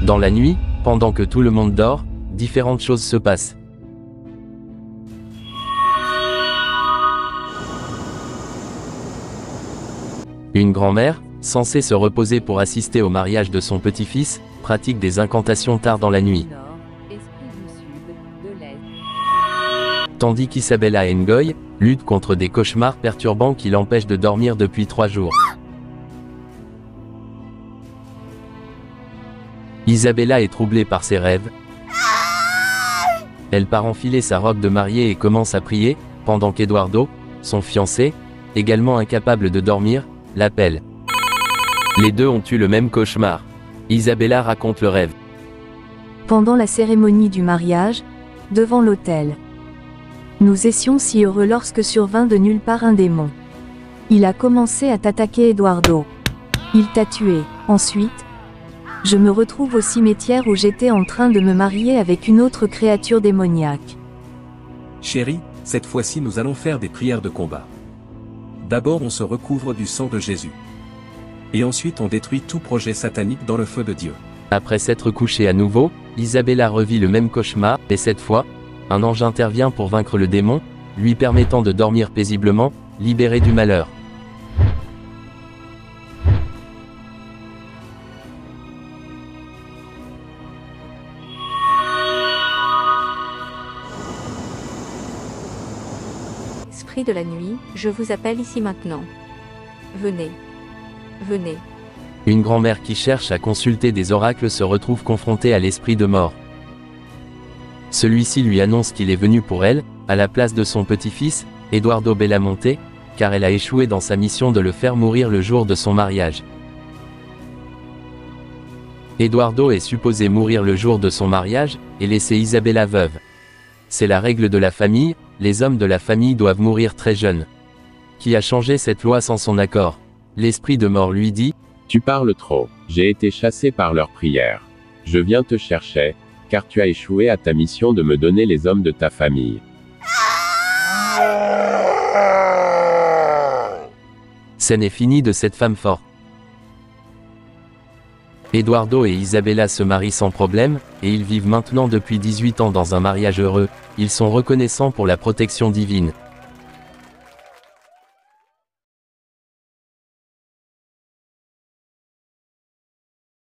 Dans la nuit, pendant que tout le monde dort, différentes choses se passent. Une grand-mère, censée se reposer pour assister au mariage de son petit-fils, pratique des incantations tard dans la nuit. Tandis qu'Isabella Ngoy lutte contre des cauchemars perturbants qui l'empêchent de dormir depuis 3 jours. Isabella est troublée par ses rêves. Elle part enfiler sa robe de mariée et commence à prier, pendant qu'Eduardo, son fiancé, également incapable de dormir, l'appelle. Les deux ont eu le même cauchemar. Isabella raconte le rêve. Pendant la cérémonie du mariage, devant l'autel. Nous étions si heureux lorsque survint de nulle part un démon. Il a commencé à t'attaquer Eduardo. Il t'a tué. Ensuite, je me retrouve au cimetière où j'étais en train de me marier avec une autre créature démoniaque. Chérie, cette fois-ci nous allons faire des prières de combat. D'abord on se recouvre du sang de Jésus. Et ensuite on détruit tout projet satanique dans le feu de Dieu. Après s'être couchée à nouveau, Isabella revit le même cauchemar, et cette fois, un ange intervient pour vaincre le démon, lui permettant de dormir paisiblement, libéré du malheur. Esprit de la nuit, je vous appelle ici maintenant. Venez. Venez. Une grand-mère qui cherche à consulter des oracles se retrouve confrontée à l'esprit de mort. Celui-ci lui annonce qu'il est venu pour elle, à la place de son petit-fils, Eduardo Bellamonte, car elle a échoué dans sa mission de le faire mourir le jour de son mariage. Eduardo est supposé mourir le jour de son mariage, et laisser Isabella veuve. C'est la règle de la famille, les hommes de la famille doivent mourir très jeunes. Qui a changé cette loi sans son accord? L'esprit de mort lui dit: Tu parles trop, j'ai été chassé par leurs prières. Je viens te chercher, car tu as échoué à ta mission de me donner les hommes de ta famille. Scène est finie de cette femme forte. Eduardo et Isabella se marient sans problème, et ils vivent maintenant depuis 18 ans dans un mariage heureux. Ils sont reconnaissants pour la protection divine.